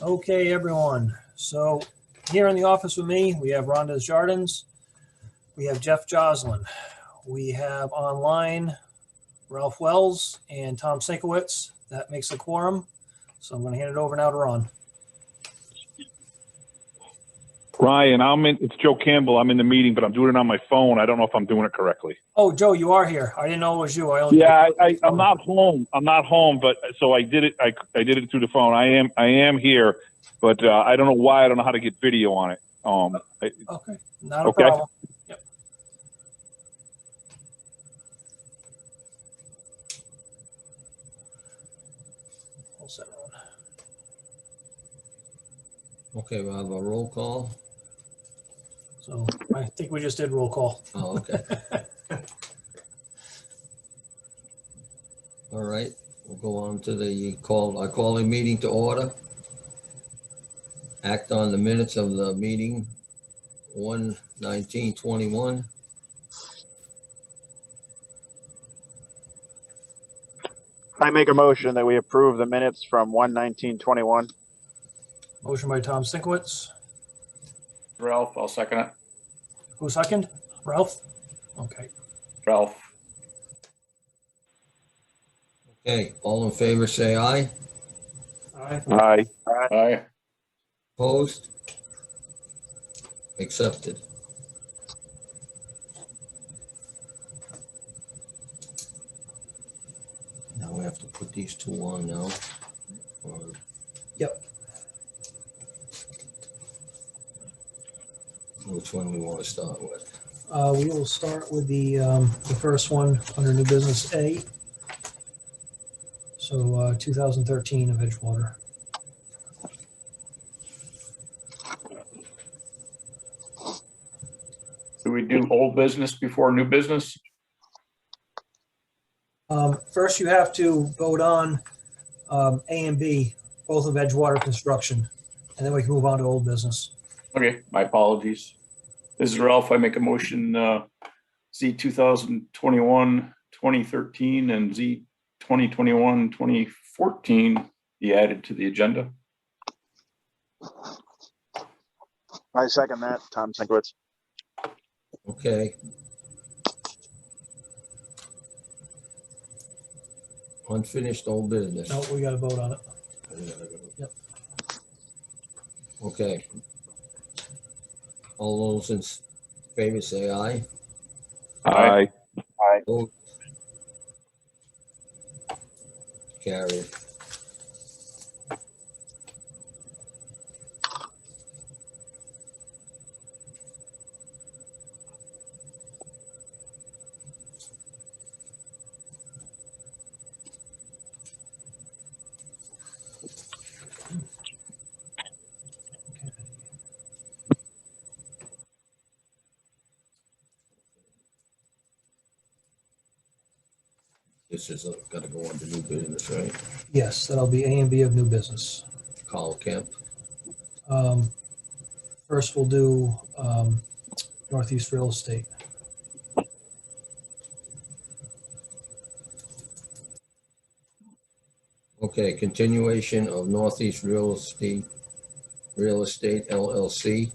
Okay, everyone. So here in the office with me, we have Rhonda Jardins. We have Jeff Joslin. We have online Ralph Wells and Tom Sinkowitz. That makes a quorum. So I'm going to hand it over now to Ron. Ryan, it's Joe Campbell. I'm in the meeting, but I'm doing it on my phone. I don't know if I'm doing it correctly. Oh, Joe, you are here. I didn't know it was you. I'm not home. I'm not home, but so I did it. I did it through the phone. I am here, but I don't know why. I don't know how to get video on it. Okay, not a problem. Yep. All set, Ron. Okay, we'll have a roll call. So I think we just did roll call. Oh, okay. All right, we'll go on to I call the meeting to order. Act on the minutes of the meeting 1/19/21. I make a motion that we approve the minutes from 1/19/21. Motion by Tom Sinkowitz. Ralph, I'll second it. Who second? Ralph? Okay. Ralph. Okay, all in favor, say aye. Aye. Aye. Aye. Opposed? Accepted. Now we have to put these two on now. Yep. Which one we want to start with? We will start with the first one under new business A. So 2013 of Edgewater. Do we do old business before new business? First, you have to vote on A and B, both of Edgewater construction, and then we can move on to old business. Okay, my apologies. This is Ralph. I make a motion Z 2021-2013 and Z 2021-2014 be added to the agenda. I second that, Tom Sinkowitz. Okay. Unfinished old business. No, we got to vote on it. Yep. Okay. All those in favor say aye. Aye. Vote. Carried. This is got to go on to new business, right? Yes, that'll be A and B of new business. Carl Kemp. First, we'll do Northeast Real Estate. Okay, continuation of Northeast Real Estate LLC,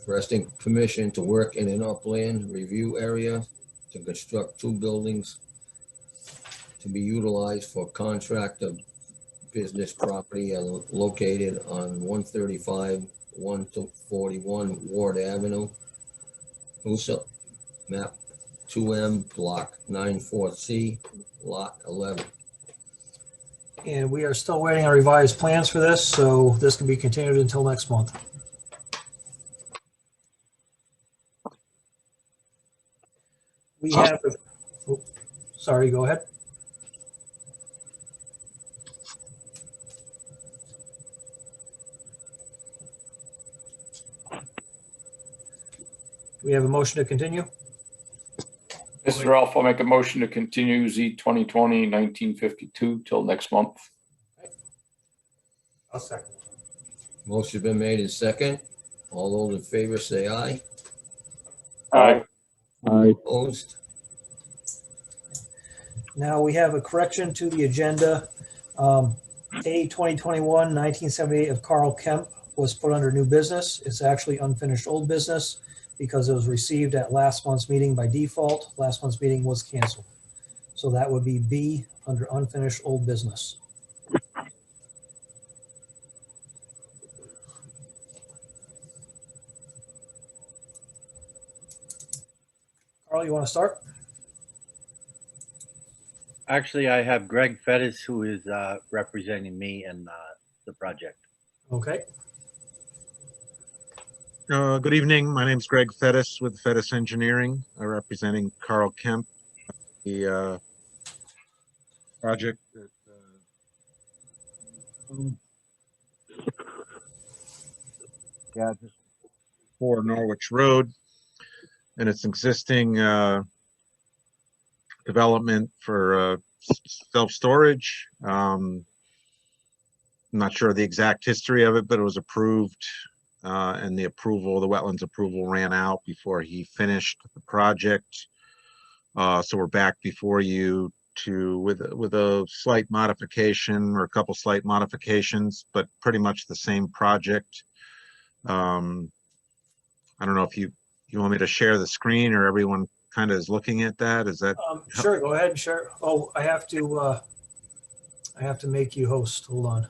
requesting permission to work in an upland review area to construct two buildings to be utilized for contractor business property located on 135-141 Ward Avenue, USA, map 2M, block 94C, lot 11. And we are still waiting on revised plans for this, so this can be continued until next month. We have, oh, sorry, go ahead. We have a motion to continue. This is Ralph. I'll make a motion to continue Z 2020-1952 till next month. I'll second. Motion been made in second. All those in favor say aye. Aye. Aye. Opposed? Now we have a correction to the agenda. A 2021-1978 of Carl Kemp was put under new business. It's actually unfinished old business because it was received at last month's meeting by default. Last month's meeting was canceled. So that would be B under unfinished old business. Carl, you want to start? Actually, I have Greg Fettis, who is representing me in the project. Okay. Good evening. My name's Greg Fettis with Fettis Engineering. I'm representing Carl Kemp, the project at just 4 Norwich Road, and it's existing development for self-storage. I'm not sure the exact history of it, but it was approved, and the wetlands approval ran out before he finished the project. So we're back before you with a slight modification or a couple slight modifications, but pretty much the same project. I don't know if you want me to share the screen, or everyone kind of is looking at that. Is that Sure, go ahead and share. Oh, I have to make you host. Hold on.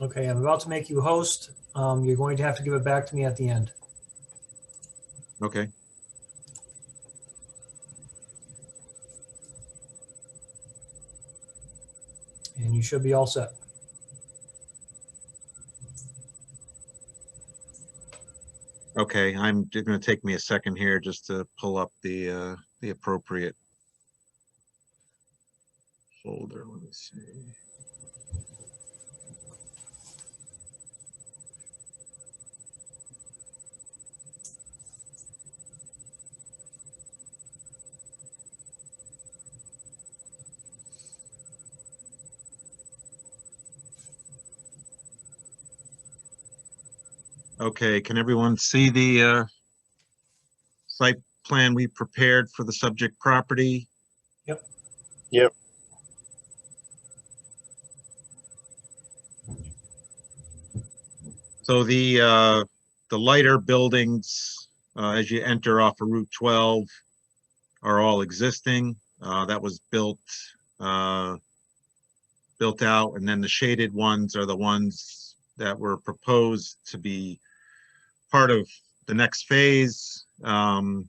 Okay, I'm about to make you host. You're going to have to give it back to me at the end. okay? And you should be all set. Okay, I'm going to take me a second here just to pull up the appropriate folder. Let me see. Okay, can everyone see the site plan we prepared for the subject property? Yep. Yep. So the lighter buildings as you enter off of Route 12 are all existing. That was built out, and then the shaded ones are the ones that were proposed to be part of the next phase. And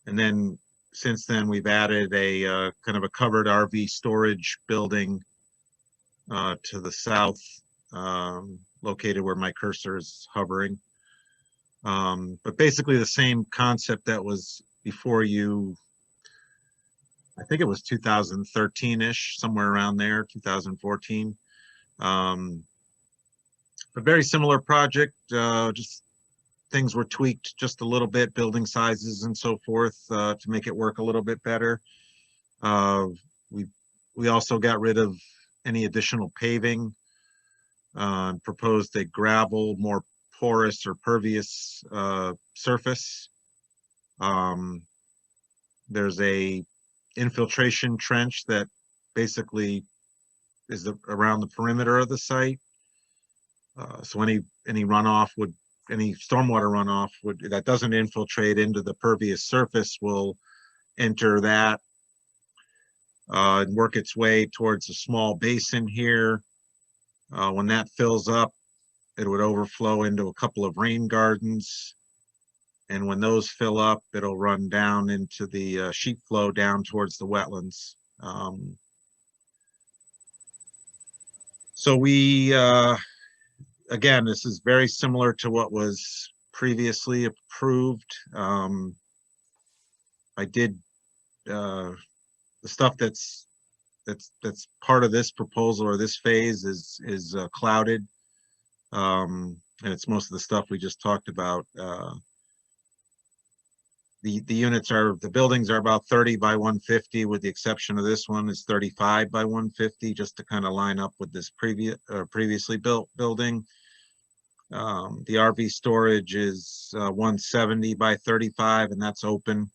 then since then, we've added a kind of a covered RV storage building to the south, located where my cursor is hovering. But basically the same concept that was before you. I think it was 2013-ish, somewhere around there, 2014. A very similar project, just things were tweaked just a little bit, building sizes and so forth, to make it work a little bit better. We also got rid of any additional paving, proposed a gravel, more porous or pervious surface. There's a infiltration trench that basically is around the perimeter of the site. So any stormwater runoff that doesn't infiltrate into the pervious surface will enter that and work its way towards a small basin here. When that fills up, it would overflow into a couple of rain gardens. And when those fill up, it'll run down into the sheet flow down towards the wetlands. So we, again, this is very similar to what was previously approved. I did the stuff that's part of this proposal or this phase is clouded, and it's most of the stuff we just talked about. The buildings are about 30 by 150, with the exception of this one is 35 by 150, just to kind of line up with this previously built building. The RV storage is 170 by 35, and that's open.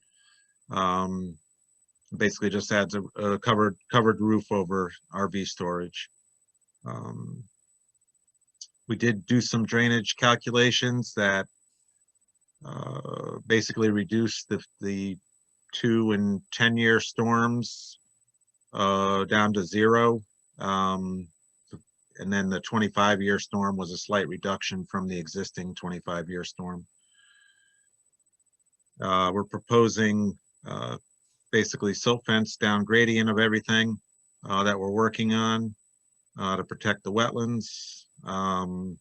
Basically just adds a covered roof over RV storage. We did do some drainage calculations that basically reduce the 2 and 10-year storms down to 0. And then the 25-year storm was a slight reduction from the existing 25-year storm. We're proposing basically silt fence down gradient of everything that we're working on to protect the wetlands. And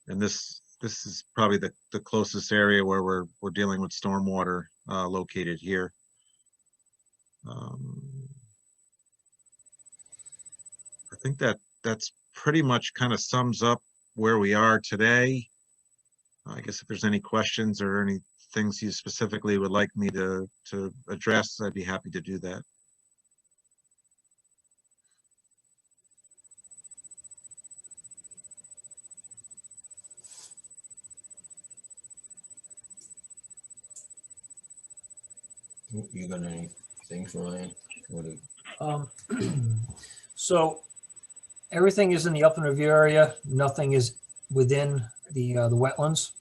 this is probably the closest area where we're dealing with stormwater located here. I think that's pretty much kind of sums up where we are today. I guess if there's any questions or any things you specifically would like me to address, I'd be happy to do that. You got any things, Ryan? What do- So everything is in the upland review area. Nothing is within the wetlands.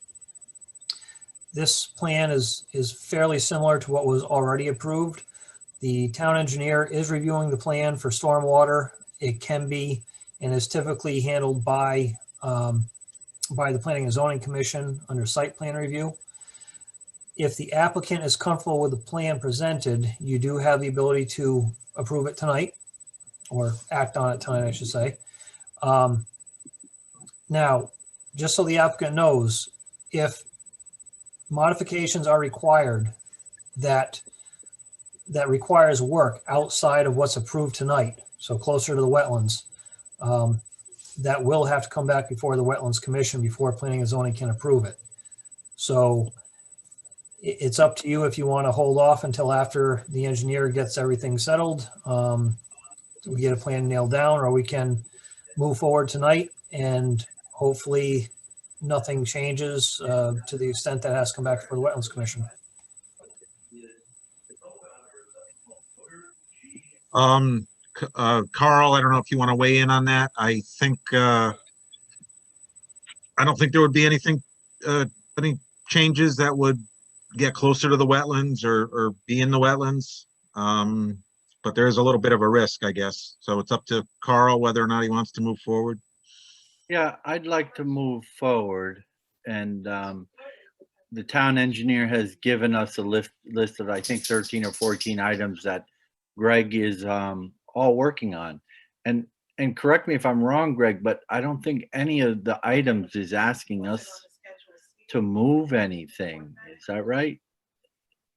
This plan is fairly similar to what was already approved. The town engineer is reviewing the plan for stormwater. It can be and is typically handled by the Planning and Zoning Commission under site plan review. If the applicant is comfortable with the plan presented, you do have the ability to approve it tonight, or act on it tonight, I should say. Now, just so the applicant knows, if modifications are required that requires work outside of what's approved tonight, so closer to the wetlands, that will have to come back before the Wetlands Commission before Planning and Zoning can approve it. So it's up to you if you want to hold off until after the engineer gets everything settled. We get a plan nailed down, or we can move forward tonight and hopefully nothing changes to the extent that has to come back for the Wetlands Commission. Carl, I don't know if you want to weigh in on that. I think I don't think there would be anything, any changes that would get closer to the wetlands or be in the wetlands. But there is a little bit of a risk, I guess. So it's up to Carl whether or not he wants to move forward. Yeah, I'd like to move forward, and the town engineer has given us a list of, I think, 13 or 14 items that Greg is all working on. And correct me if I'm wrong, Greg, but I don't think any of the items is asking us to move anything. Is that right?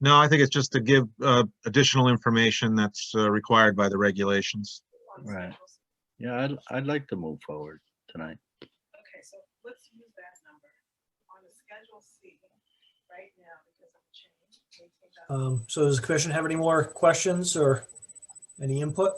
No, I think it's just to give additional information that's required by the regulations. Right. Yeah, I'd like to move forward tonight. Okay, so let's use that number on the Schedule C right now because of the change. So does the commission have any more questions or any input?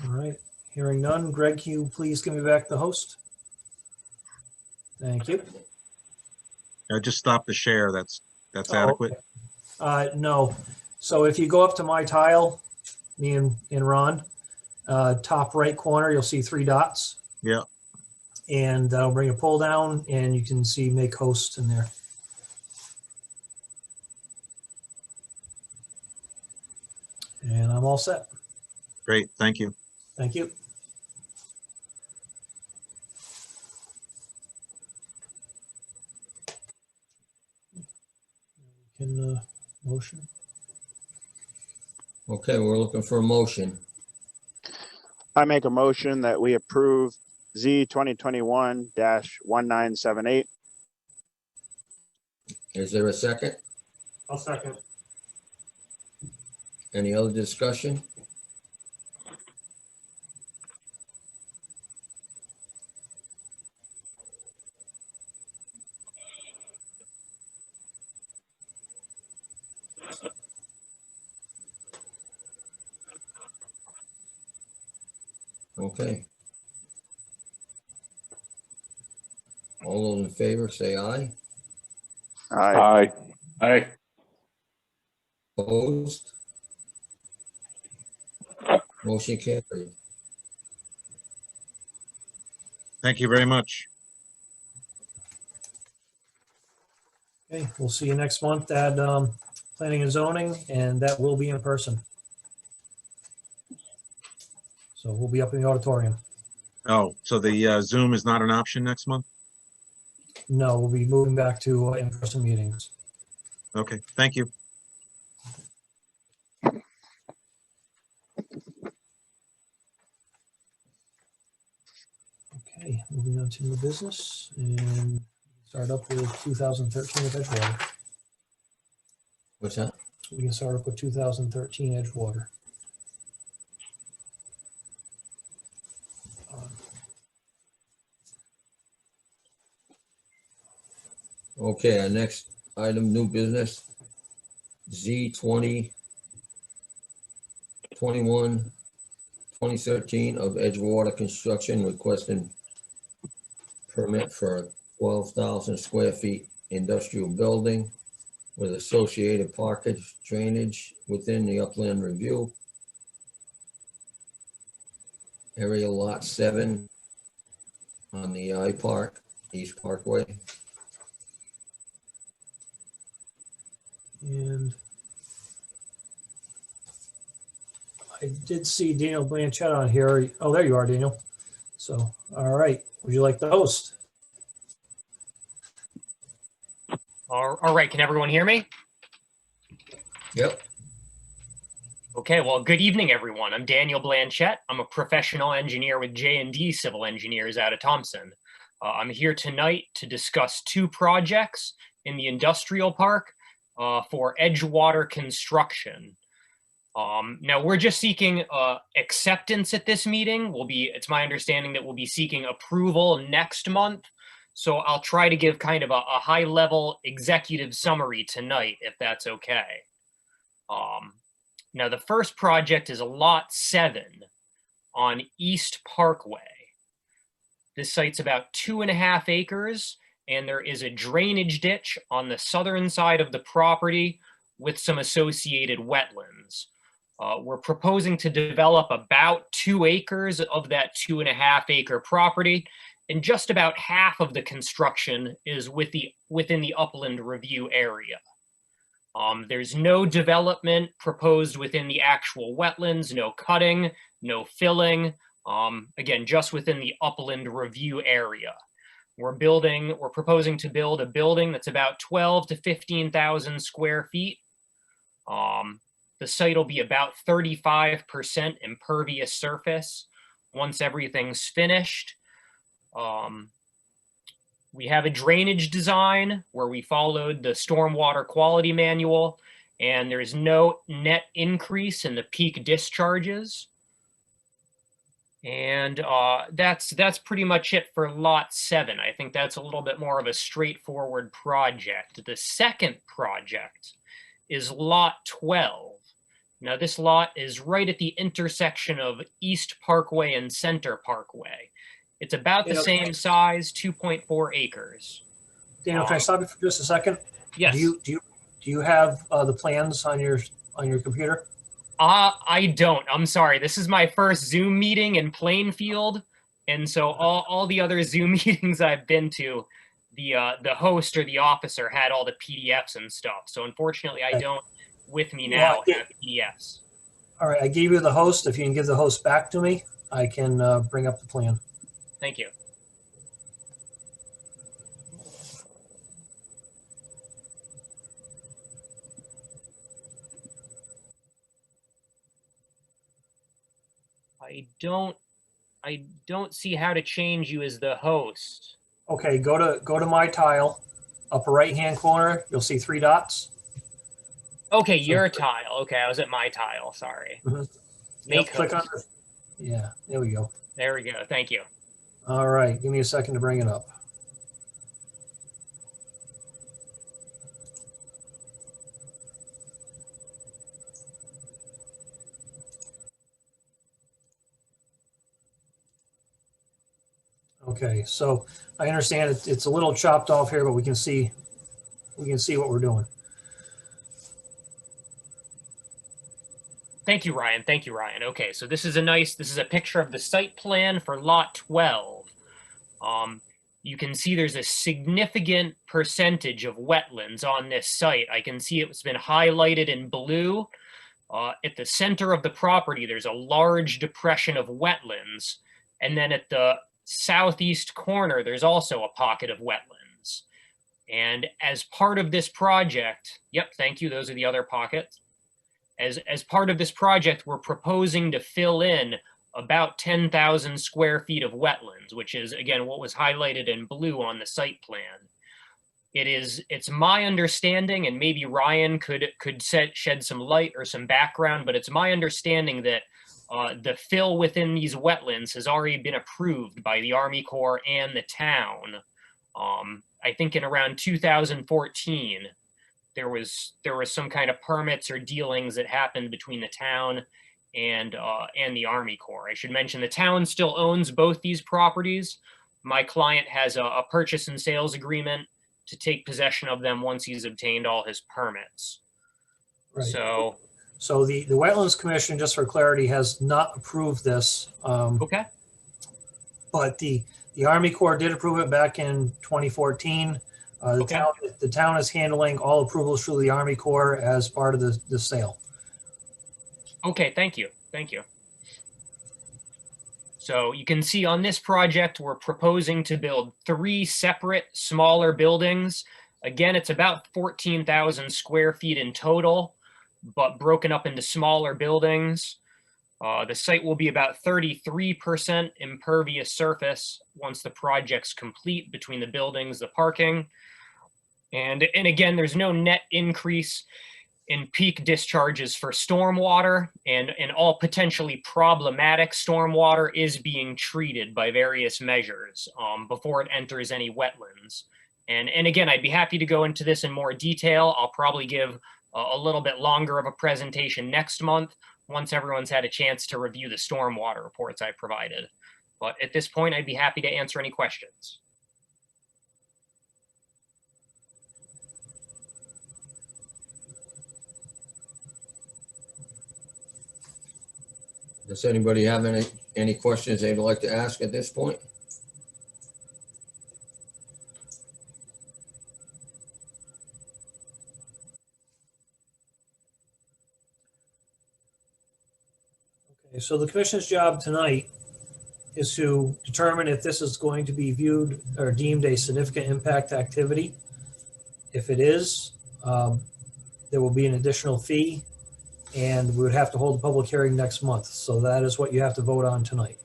All right, hearing none. Greg, can you please give me back the host? Thank you. I just stopped the share. That's Oh, adequate. okay. No. So if you go up to my tile, me and Ron, top right corner, you'll see 3 dots. Yeah. And that'll bring a pull down and you can see make host in there. And I'm all set. Great. Thank you. Thank you. Can motion. Okay, we're looking for a motion. I make a motion that we approve Z 2021-1978. Is there a second? I'll second. Any other discussion? Okay. All those in favor, say aye. Aye. Aye. Opposed? Motion carried. Thank you very much. Okay, we'll see you next month at Planning and Zoning, and that will be in person. So we'll be up in the auditorium. Oh, so the Zoom is not an option next month? No, we'll be moving back to in-person meetings. Okay, thank you. Okay, moving on to new business and start up with 2013 of Edgewater. What's that? We can start up with 2013 Edgewater. Okay, our next item, new business, Z 2013 of Edgewater Construction requesting permit for a 12,000 square feet industrial building with associated parkage drainage within the upland review. Area lot 7 on the IPark, East Parkway. And I did see Daniel Blanchett on here. Oh, there you are, Daniel. So, all right. Would you like the host? All right, can everyone hear me? Yep. Okay, well, good evening, everyone. I'm Daniel Blanchett. I'm a professional engineer with J&D Civil Engineers out of Thompson. I'm here tonight to discuss 2 projects in the industrial park for Edgewater construction. Now, we're just seeking acceptance at this meeting. It's my understanding that we'll be seeking approval next month. So I'll try to give kind of a high-level executive summary tonight, if that's okay. Now, the first project is Lot 7 on East Parkway. This site's about 2.5 acres, and there is a drainage ditch on the southern side of the property with some associated wetlands. We're proposing to develop about 2 acres of that 2.5 acre property, and just about half of the construction is within the upland review area. There's no development proposed within the actual wetlands, no cutting, no filling, again, just within the upland review area. We're proposing to build a building that's about 12 to 15,000 square feet. The site will be about 35% impervious surface once everything's finished. We have a drainage design where we followed the stormwater quality manual, and there's no net increase in the peak discharges. And that's pretty much it for Lot 7. I think that's a little bit more of a straightforward project. The second project is Lot 12. Now, this lot is right at the intersection of East Parkway and Center Parkway. It's about the same size, 2.4 acres. Daniel, can I stop you for just a second? Yes. Do you have the plans on your computer? I don't. I'm sorry. This is my first Zoom meeting in Plainfield, and so all the other Zoom meetings I've been to, the host or the officer had all the PDFs and stuff. So unfortunately, I don't with me now have PDFs. All right, I gave you the host. If you can give the host back to me, I can bring up the plan. Thank you. I don't see how to change you as the host. Okay, go to my tile, upper right-hand corner. You'll see 3 dots. Okay, your tile. Okay, I was at my tile. Sorry. Yep, click on it. Yeah, there we go. There we go. Thank you. All right, give me a second to bring it up. Okay, so I understand it's a little chopped off here, but we can see what we're doing. Thank you, Ryan. Thank you, Ryan. Okay, so this is a picture of the site plan for lot 12. You can see there's a significant percentage of wetlands on this site. I can see it's been highlighted in blue. At the center of the property, there's a large depression of wetlands. And then at the southeast corner, there's also a pocket of wetlands. And as part of this project, yep, thank you, those are the other pockets. As part of this project, we're proposing to fill in about 10,000 square feet of wetlands, which is, again, what was highlighted in blue on the site plan. It's my understanding, and maybe Ryan could shed some light or some background, but it's my understanding that the fill within these wetlands has already been approved by the Army Corps and the town. I think in around 2014, there was some kind of permits or dealings that happened between the town and the Army Corps. I should mention the town still owns both these properties. My client has a purchase and sales agreement to take possession of them once he's obtained all his permits. Right. So the Wetlands Commission, just for clarity, has not approved this. okay. But the Army Corps did approve it back in 2014. The town is handling all approvals through the Army Corps as part of the sale. Okay, thank you. Thank you. So you can see on this project, we're proposing to build 3 separate smaller buildings. Again, it's about 14,000 square feet in total, but broken up into smaller buildings. The site will be about 33% impervious surface once the project's complete between the buildings, the parking. And again, there's no net increase in peak discharges for stormwater, and all potentially problematic stormwater is being treated by various measures before it enters any wetlands. And again, I'd be happy to go into this in more detail. I'll probably give a little bit longer of a presentation next month once everyone's had a chance to review the stormwater reports I provided. But at this point, I'd be happy to answer any questions. Does anybody have any questions they'd like to ask at this point? Okay, so the commission's job tonight is to determine if this is going to be viewed or deemed a significant impact activity. If it is, there will be an additional fee, and we would have to hold a public hearing next month. So that is what you have to vote on tonight.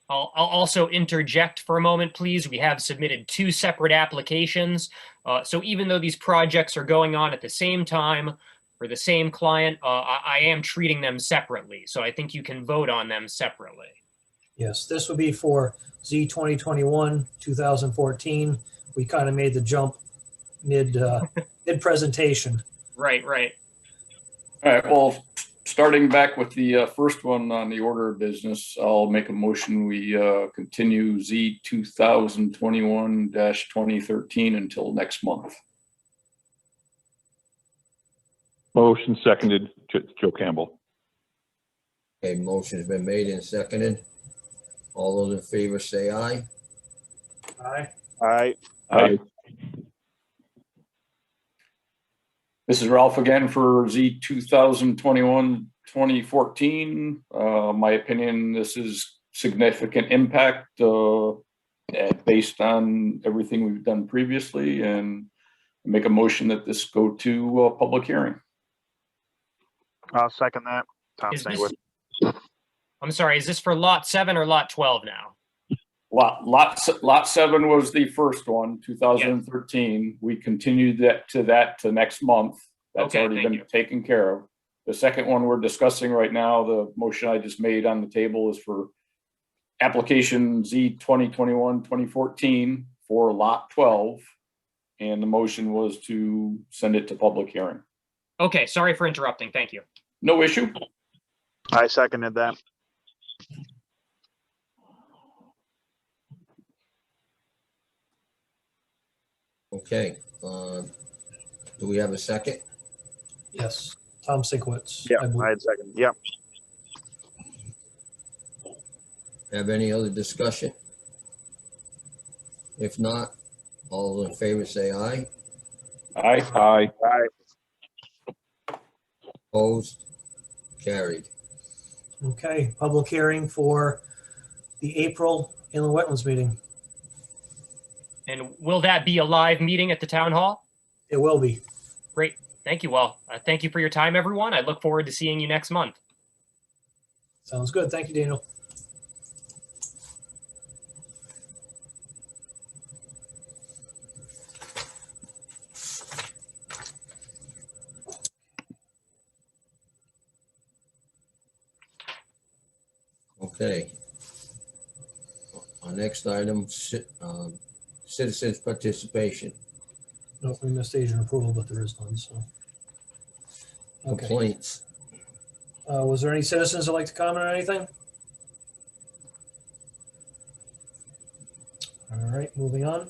I'll also interject for a moment, please. We have submitted 2 separate applications. So even though these projects are going on at the same time for the same client, I am treating them separately. So I think you can vote on them separately. Yes, this would be for Z 2021, 2014. We kind of made the jump mid presentation. Right. All right, well, starting back with the first one on the order of business, I'll make a motion. We continue Z 2021-2013 until next month. Motion seconded, Joe Campbell. Okay, motion's been made and seconded. All those in favor say aye. Aye. Aye. Aye. This is Ralph again for Z 2021-2014. My opinion, this is significant impact based on everything we've done previously, and make a motion that this go to a public hearing. I'll second that. Tom Is Singleton. I'm sorry, is this for lot 7 or lot 12 now? Lot 7 was the first one, 2013. We continued that to next month. That's Okay, already been taken care of. The second one we're discussing right now, the motion I just made on the table, is for application Z 2021-2014 for lot 12. And the motion was to send it to public hearing. Okay, sorry for interrupting. Thank you. No issue. I seconded that. Okay, do we have a second? Yes, Tom Sikowitz. Yeah, I believe. I had seconded. Yep. Have any other discussion? If not, all in favor say aye. Aye. Aye. Opposed? Carried. Okay, public hearing for the April inland wetlands meeting. And will that be a live meeting at the town hall? It will be. Great. Thank you. Well, thank you for your time, everyone. I look forward to seeing you next month. Sounds good. Thank you, Daniel. Okay. Our next item, citizens participation, No, we missed agent approval, but there is none, so. Okay. complaints. Was there any citizens that like to comment on anything? All right, moving on.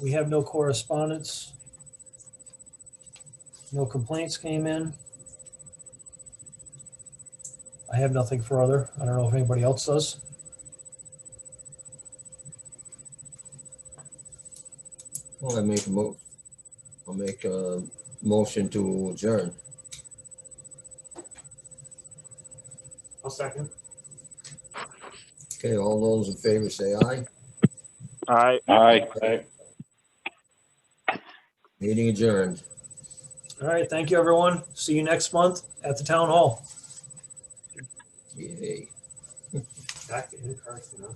We have no correspondence. No complaints came in. I have nothing further. I don't know if anybody else does. Well, I'll make a motion to adjourn. I'll second. Okay, all those in favor say aye. Aye. Aye. Meeting adjourned. All right, thank you, everyone. See you next month at the town hall. Yay. Back in Carson, huh?